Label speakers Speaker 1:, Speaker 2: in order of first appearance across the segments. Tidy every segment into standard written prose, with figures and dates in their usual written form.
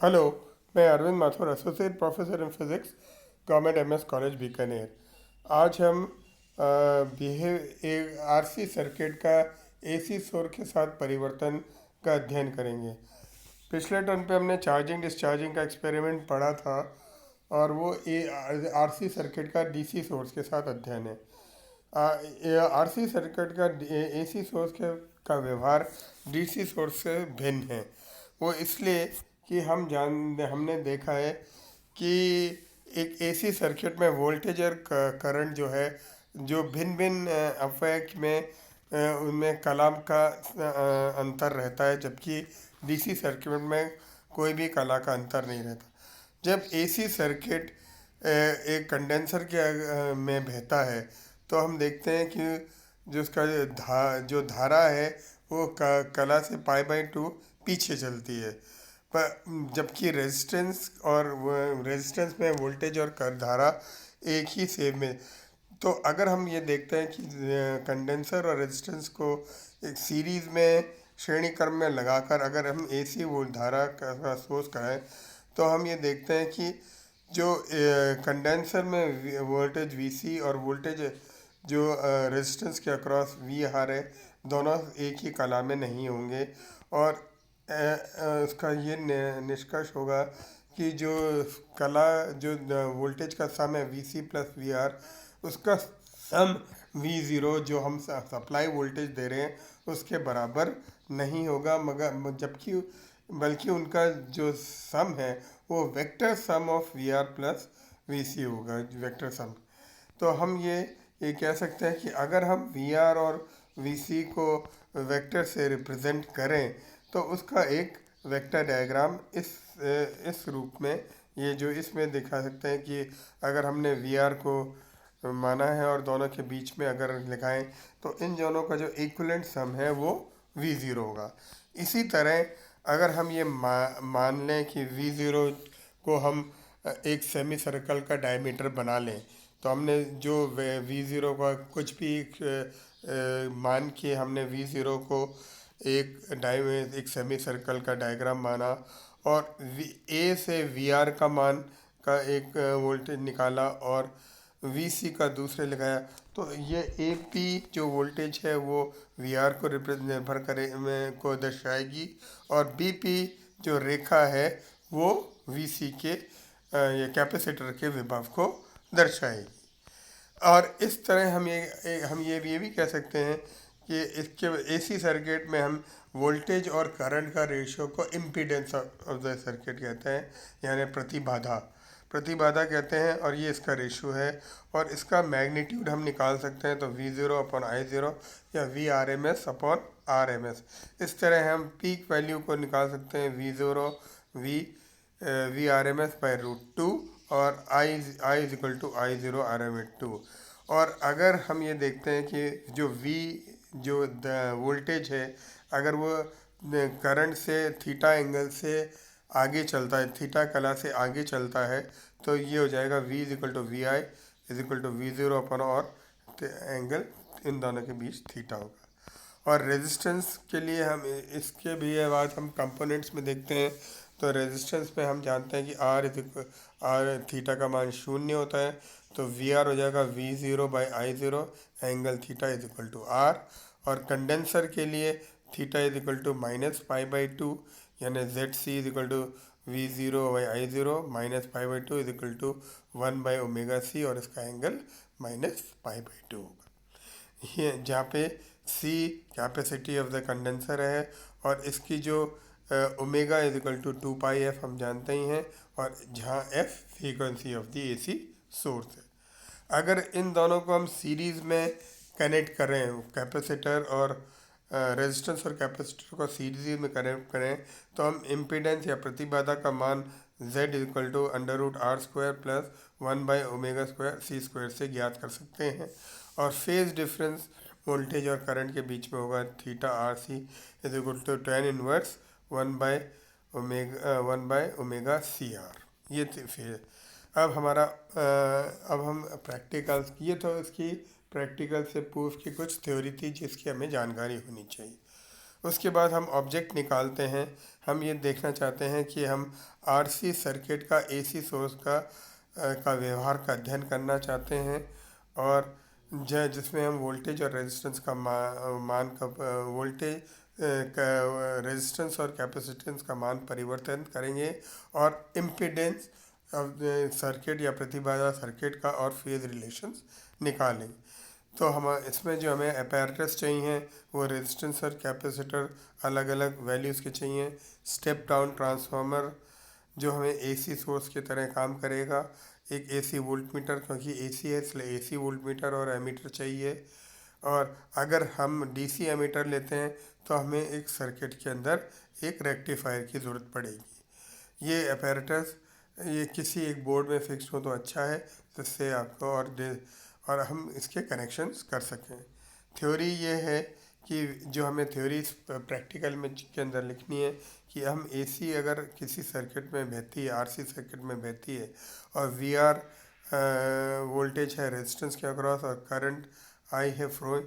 Speaker 1: Hello. मैं Arvind Mathur, associate professor in physics, government MS college Bikaner. आज हम बिहेव आरसी सर्किट का एसी शोर के साथ परिवर्तन का अध्ययन करेंगे। पिछले टर्म पे हमने चार्जिंग डिस्चार्जिंग का एक्सपेरिमेंट पढ़ा था और वो आरसी सर्किट का डीसी सोर्स के साथ अध्ययन है। आरसी सर्किट का एसी सोर्स का व्यवहार डीसी सोर्स से भिन्न है। वो इसलिए कि हमने देखा है कि एक एसी सर्किट में वोल्टेज और करंट जो है, जो भिन्न भिन्न अपव्यय में उनमें कला का अंतर रहता है, जबकि डीसी सर्किट में कोई भी कला का अंतर नहीं रहता। जब एसी सर्किट एक कंडेंसर के में बहता है तो हम देखते हैं कि जो उसका जो धारा है वो कला से पाई बाई टू पीछे चलती है। पर जबकि रेजिस्टेंस में वोल्टेज और कर धारा एक ही सेम में। तो अगर हम ये देखते हैं कि कंडेंसर और रेजिस्टेंस को एक सीरीज में श्रेणी क्रम में लगाकर अगर हम एसी वो धारा का सोर्स कराएं तो हम ये देखते हैं कि जो कंडेंसर में वोल्टेज वीसी और वोल्टेज जो रेजिस्टेंस के अक्रॉस वी आर है, दोनों एक ही कला में नहीं होंगे। और उसका ये निष्कर्ष होगा कि जो कला जो वोल्टेज का सम है V C plus V R, उसका सम वी ज़ीरो जो हम सप्लाई वोल्टेज दे रहे हैं उसके बराबर नहीं होगा, मगर जबकि बल्कि उनका जो सम है वो vector sum of V R plus V C होगा, वेक्टर सम। तो हम ये कह सकते हैं कि अगर हम वी आर और वी सी को वेक्टर से रिप्रेजेंट करें तो उसका एक वेक्टर डायग्राम इस रूप में, ये जो इसमें दिखा सकते हैं कि अगर हमने वी आर को माना है और दोनों के बीच में अगर लिखाएं तो इन दोनों का जो इक्विवेलेंट सम है वो वी ज़ीरो होगा। इसी तरह अगर हम ये मान लें कि वी ज़ीरो को हम एक सेमी सर्कल का डायमीटर बना लें, तो हमने जो वी ज़ीरो का कुछ भी मान के हमने वी ज़ीरो को एक सेमी सर्कल का डायग्राम माना और ए से वी आर का मान का एक वोल्टेज निकाला और वी सी का दूसरे लगाया, तो ये ए पी जो वोल्टेज है वो वी आर को निर्भर करे में को दर्शाएगी और बी पी जो रेखा है वो वी सी के ये कैपेसिटर के विभव को दर्शाएगी। और इस तरह हम ये भी कह सकते हैं कि इसके एसी सर्किट में हम वोल्टेज और करंट का रेशियो को इम्पीडेंस ऑफ द सर्किट कहते हैं, यानी प्रतिबाधा प्रतिबाधा कहते हैं, और ये इसका रेशियो है। और इसका मैग्नीट्यूड हम निकाल सकते हैं तो V zero upon I zero या V R M S upon R M S. इस तरह हम पीक वैल्यू को निकाल सकते हैं V zero V V R M S by root two और I is equal to I zero R M at two. और अगर हम ये देखते हैं कि जो वी जो वोल्टेज है अगर वो करंट से थीटा एंगल से आगे चलता है, थीटा कला से आगे चलता है, तो ये हो जाएगा V is equal to V I is equal to V zero upon और एंगल इन दोनों के बीच थीटा होगा। और रेजिस्टेंस के लिए हम इसके भी ये बात हम कंपोनेंट्स में देखते हैं, तो रेजिस्टेंस में हम जानते हैं कि आर थीटा का मान शून्य होता है, तो वी आर हो जाएगा V zero by I zero angle theta is equal to R. और कंडेंसर के लिए theta is equal to minus pi by two, यानी Z C is equal to V zero by I zero minus pi by two is equal to one by omega C, और इसका angle minus pi by two होगा। ये जहाँ पे C capacity of the condenser है और इसकी जो omega is equal to two pi f हम जानते ही हैं, और जहाँ f frequency of the AC source है। अगर इन दोनों को हम सीरीज़ में कनेक्ट करें, कैपेसिटर और रेजिस्टेंस और कैपेसिटर को सीरीज में कनेक्ट करें, तो हम इम्पीडेंस या प्रतिबाधा का मान z is equal to under root R square plus one by omega square C square से ज्ञात कर सकते हैं। और फेज डिफरेंस वोल्टेज और करंट के बीच में होगा theta R C is equal to tan inverse one by omega C R. ये फिर अब हमारा अब हम प्रैक्टिकल, ये तो इसकी प्रैक्टिकल से प्रूफ की कुछ थ्योरी थी जिसकी हमें जानकारी होनी चाहिए। उसके बाद हम ऑब्जेक्ट निकालते हैं। हम ये देखना चाहते हैं कि हम आरसी सर्किट का एसी सोर्स का व्यवहार का अध्ययन करना चाहते हैं, और जिसमें हम वोल्टेज और रेजिस्टेंस का मान का वोल्टेज का रेजिस्टेंस और कैपेसिटेंस का मान परिवर्तन करेंगे, और इम्पीडेंस ऑफ सर्किट या प्रतिबाधा सर्किट का और फेज रिलेशंस निकालेंगे। तो हम इसमें जो हमें अपैरेटस चाहिए वो रेजिस्टेंस और कैपेसिटर अलग अलग वैल्यूज़ के चाहिए। स्टेप डाउन ट्रांसफार्मर जो हमें एसी सोर्स की तरह काम करेगा, एक एसी वोल्ट मीटर, क्योंकि एसी है इसलिए एसी वोल्ट मीटर और एमीटर चाहिए। और अगर हम डीसी एमीटर लेते हैं तो हमें एक सर्किट के अंदर एक रेक्टिफायर की ज़रूरत पड़ेगी। ये अपैरेटस ये किसी एक बोर्ड में फिक्स हो तो अच्छा है, जिससे आपको और हम इसके कनेक्शंस कर सकें। थ्योरी ये है कि जो हमें थ्योरी प्रैक्टिकल में के अंदर लिखनी है कि हम एसी अगर किसी सर्किट में बहती है, आरसी सर्किट में बहती है, और वीआर वोल्टेज है रेजिस्टेंस के अक्रॉस और करंट आई है फ्लो,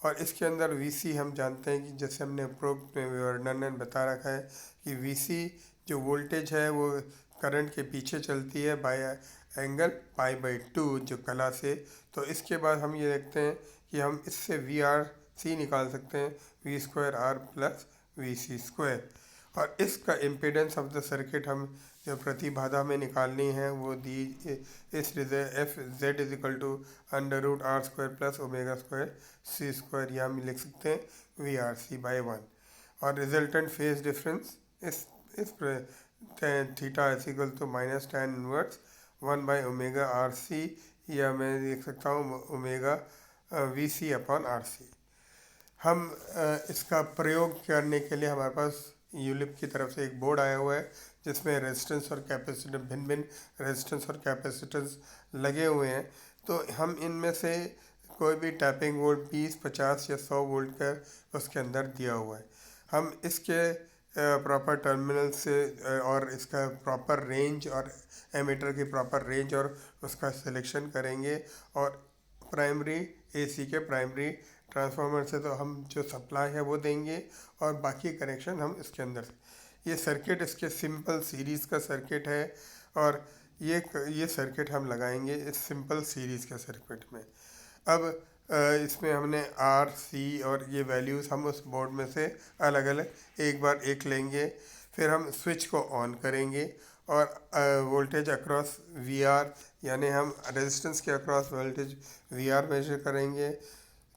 Speaker 1: और इसके अंदर वीसी हम जानते हैं कि जैसे हमने उपरोक्त में विवरण में बता रखा है कि वीसी जो वोल्टेज है वो करंट के पीछे चलती है बाय एंगल π/2 जो कला से। तो इसके बाद हम ये देखते हैं कि हम इससे वी आर सी निकाल सकते हैं, V²R प्लस VC²। और इसका इम्पीडेंस ऑफ द सर्किट हम जो प्रतिबाधा में निकालनी है वो दी इस F Z is equal to √R² plus ω² C², या हम लिख सकते हैं VRC/1। और resultant phase difference is theta is equal to -tan−1 /ω/RC, या मैं देख सकता हूँ ω/VC/RC। हम इसका प्रयोग करने के लिए हमारे पास यूलिप की तरफ से एक बोर्ड आया हुआ है जिसमें रेजिस्टेंस और कैपेसिटेंस भिन्न भिन्न रेजिस्टेंस और कैपेसिटेंस लगे हुए हैं। तो हम इनमें से कोई भी टैपिंग वोल्ट 20, 50 या 100 वोल्ट का उसके अंदर दिया हुआ है। हम इसके प्रॉपर टर्मिनल से और इसका प्रॉपर रेंज और एमीटर की प्रॉपर रेंज और उसका सिलेक्शन करेंगे, और प्राइमरी एसी के प्राइमरी ट्रांसफार्मर से तो हम जो सप्लाई है वो देंगे, और बाकी कनेक्शन हम इसके अंदर से। ये सर्किट इसके सिंपल सीरीज़ का सर्किट है, और ये सर्किट हम लगाएंगे इस सिंपल सीरीज़ के सर्किट में। अब इसमें हमने आर सी और ये वैल्यूज़ हम उस बोर्ड में से अलग अलग एक बार एक लेंगे, फिर हम स्विच को ऑन करेंगे और वोल्टेज अक्रॉस वी आर, यानी हम रेजिस्टेंस के across voltage V R measure करेंगे,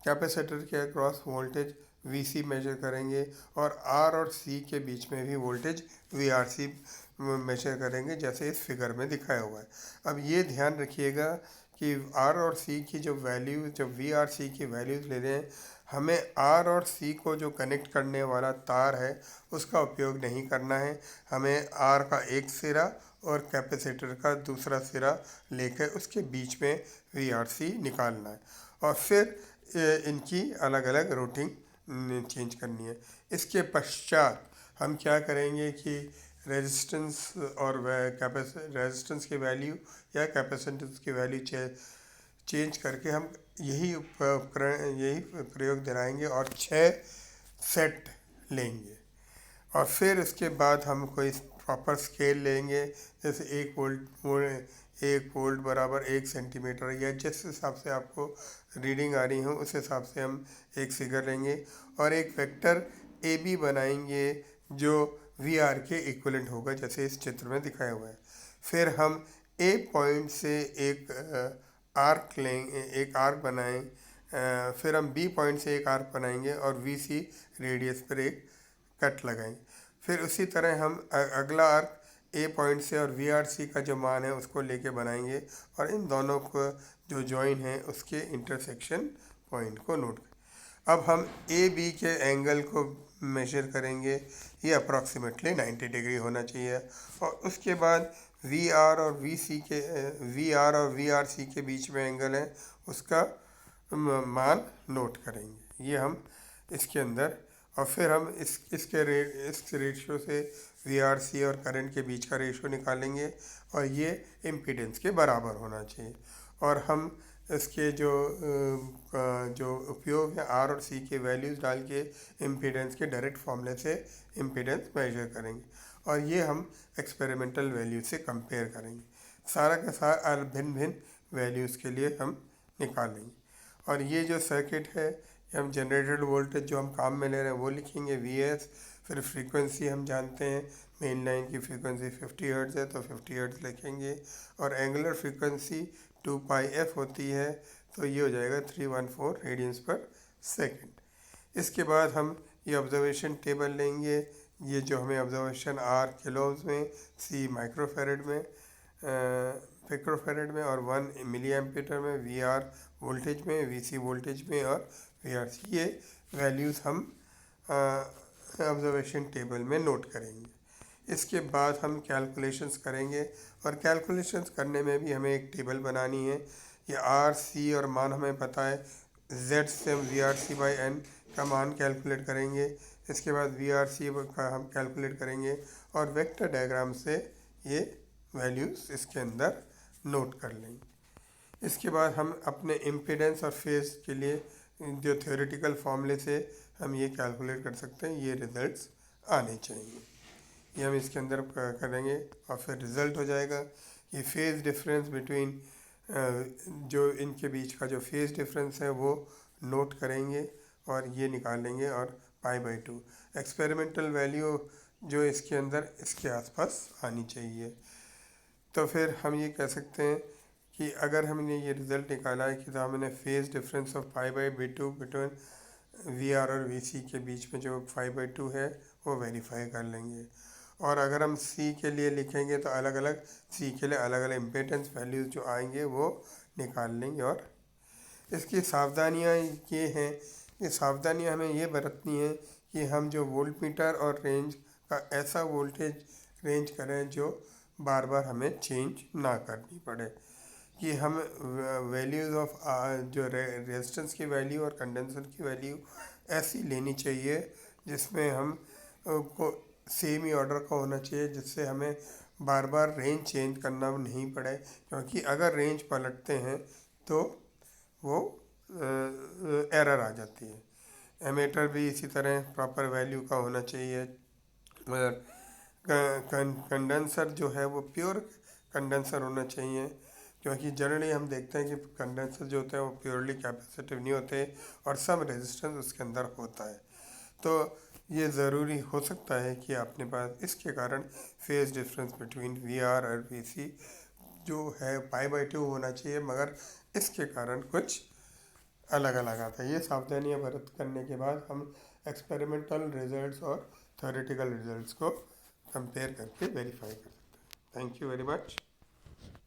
Speaker 1: कैपेसिटर के अक्रॉस वोल्टेज वीसी मेजर करेंगे, और आर और सी के बीच में भी वोल्टेज वीआरसी मेजर करेंगे जैसे इस फिगर में दिखाया हुआ है। अब ये ध्यान रखिएगा कि आर और सी की जो वैल्यू जो वी आर सी की वैल्यूज़ ले रहे हैं, हमें आर और सी को जो कनेक्ट करने वाला तार है उसका उपयोग नहीं करना है। हमें आर का एक सिरा और कैपेसिटर का दूसरा सिरा लेकर उसके बीच में वी आर सी निकालना है, और फिर इनकी अलग अलग रूटिंग चेंज करनी है। इसके पश्चात हम क्या करेंगे कि रेजिस्टेंस और रेजिस्टेंस की वैल्यू या कैपेसिटेंस की वैल्यू चेंज करके हम यही प्रयोग दिलाएंगे और 6 सेट लेंगे। और फिर इसके बाद हम कोई प्रॉपर स्केल लेंगे, जैसे 1 वोल्ट बराबर 1 सेंटीमीटर, या जिस हिसाब से आपको रीडिंग आ रही हो उस हिसाब से हम एक फिगर लेंगे और एक वेक्टर ए बी बनाएंगे जो वी आर के इक्विवेलेंट होगा जैसे इस चित्र में दिखाया हुआ है। फिर हम ए पॉइंट से एक आर्क लेंगे, एक आर्क बनाएं, फिर हम बी पॉइंट से एक आर्क बनाएंगे और वी सी रेडियस पर एक कट लगाएंगे। फिर उसी तरह हम अगला आर्क ए पॉइंट से और वी आर सी का जो मान है उसको लेके बनाएंगे, और इन दोनों को जो जॉइन है उसके इंटरसेक्शन पॉइंट को नोट करें। अब हम ए बी के एंगल को मेजर करेंगे, ये अप्रॉक्सीमेटली 90 डिग्री होना चाहिए, और उसके बाद वी आर और वी आर सी के बीच में एंगल है उसका मान नोट करेंगे। ये हम इसके अंदर, और फिर हम इस रेशियो से वी आर सी और करंट के बीच का रेशियो निकालेंगे, और ये इम्पीडेंस के बराबर होना चाहिए। और हम इसके जो उपयोग है आर और सी के वैल्यूज़ डाल के इम्पीडेंस के डायरेक्ट फॉर्मूले से इम्पीडेंस मेजर करेंगे और ये हम एक्सपेरिमेंटल वैल्यू से कंपेयर करेंगे। सारा का सारा भिन्न भिन्न वैल्यूज़ के लिए हम निकालेंगे। और ये जो सर्किट है ये हम जनरेटेड वोल्टेज जो हम काम में ले रहे हैं वो लिखेंगे वी एस। फिर फ्रीक्वेंसी हम जानते हैं मेन लाइन की फ्रीक्वेंसी 50 हर्ट्ज़ है तो 50 हर्ट्ज़ लिखेंगे। और एंगुलर फ्रीक्वेंसी 2 पाई एफ होती है तो ये हो जाएगा 314 रेडियंस पर सेकेंड। इसके बाद हम ये ऑब्जर्वेशन टेबल लेंगे। ये जो हमें ऑब्जर्वेशन आर किलोज में, सी माइक्रोफेरेड में, पिकोफेरेड में और 1 मिली एम्पीटर में, वी आर वोल्टेज में, वी सी वोल्टेज में और वी आर सी, ये वैल्यूज़ हम ऑब्जर्वेशन टेबल में नोट करेंगे। इसके बाद हम कैलकुलेशंस करेंगे और कैलकुलेशंस करने में भी हमें एक टेबल बनानी है। ये आर सी और मान हमें पता है, जेड से हम V R C by N का मान कैलकुलेट करेंगे। इसके बाद वी आर सी का हम कैलकुलेट करेंगे और वेक्टर डायग्राम से ये वैल्यूज़ इसके अंदर नोट कर लेंगे। इसके बाद हम अपने इम्पीडेंस और फेज के लिए जो थ्योरेटिकल फॉर्मूले से हम ये कैलकुलेट कर सकते हैं, ये रिजल्ट्स आने चाहिए। ये हम इसके अंदर करेंगे और फिर रिज़ल्ट हो जाएगा। ये फेज़ डिफरेंस बिटवीन जो इनके बीच का जो फेज़ डिफरेंस है वो नोट करेंगे और ये निकालेंगे और π/2 एक्सपेरिमेंटल वैल्यू जो इसके अंदर इसके आसपास आनी चाहिए। तो फिर हम ये कह सकते हैं कि अगर हमने ये रिज़ल्ट निकाला है कि तो हमने phase difference of π/2 between V R और वी सी के बीच में जो 5/2 है वो वेरीफाई कर लेंगे। और अगर हम सी के लिए लिखेंगे तो अलग अलग सी के लिए अलग अलग इम्पीडेंस वैल्यूज़ जो आएंगे वो निकाल लेंगे। और इसकी सावधानियाँ ये हैं कि सावधानियाँ हमें ये बरतनी है कि हम जो वोल्ट मीटर और रेंज का ऐसा वोल्टेज रेंज करें जो बार बार हमें चेंज ना करनी पड़े, कि हम वैल्यूज़ ऑफ जो रेजिस्टेंस की वैल्यू और कंडेंसर की वैल्यू ऐसी लेनी चाहिए जिसमें हम को सेम ही ऑर्डर का होना चाहिए, जिससे हमें बार बार रेंज चेंज करना नहीं पड़े। क्योंकि अगर रेंज पलटते हैं तो वो एरर आ जाती है। एमीटर भी इसी तरह प्रॉपर वैल्यू का होना चाहिए। मगर कंडेंसर जो है वो प्योर कंडेंसर होना चाहिए, क्योंकि जनरली हम देखते हैं कि कंडेंसर जो होता है वो प्योरली कैपेसिटिव नहीं होते और सम रेजिस्टेंस उसके अंदर होता है। तो ये ज़रूरी हो सकता है कि अपने पास इसके कारण phase difference between V R और वी सी जो है π/2 होना चाहिए, मगर इसके कारण कुछ अलग अलग आता है। ये सावधानियां बरत करने के बाद हम एक्सपेरिमेंटल रिजल्ट्स और थ्योरेटिकल रिजल्ट्स को कंपेयर करके वेरीफाई कर सकते हैं। Thank you very much.